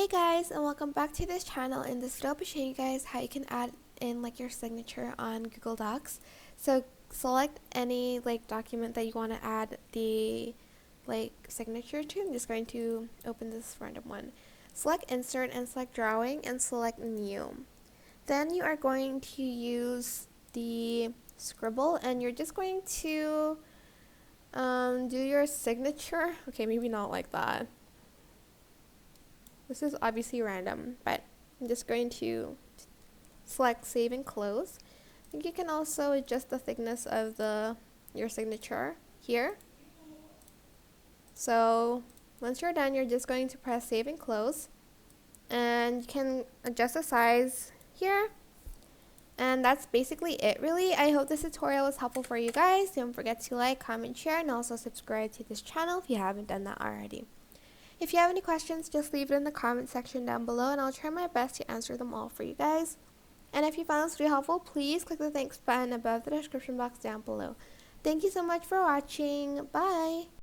Hey guys, and welcome back to this channel. In this video I'll be showing you guys how you can add in your signature on Google Docs. So select any document that you want to add the signature to. I'm just going to open this random one. Select insert and select drawing and select new. Then you are going to use the scribble and you're just going to do your signature. Okay, maybe not like that. This is obviously random, but I'm just going to select save and close. I think you can also adjust the thickness of your signature here. So once you're done, you're just going to press save and close, and you can adjust the size here. And that's basically it, really. I hope this tutorial was helpful for you guys. Don't forget to like, comment, share, and also subscribe to this channel if you haven't done that already. If you have any questions, just leave it in the comment section down below and I'll try my best to answer them all for you guys. And if you found this video helpful, please click the thanks button above the description box down below. Thank you so much for watching. Bye!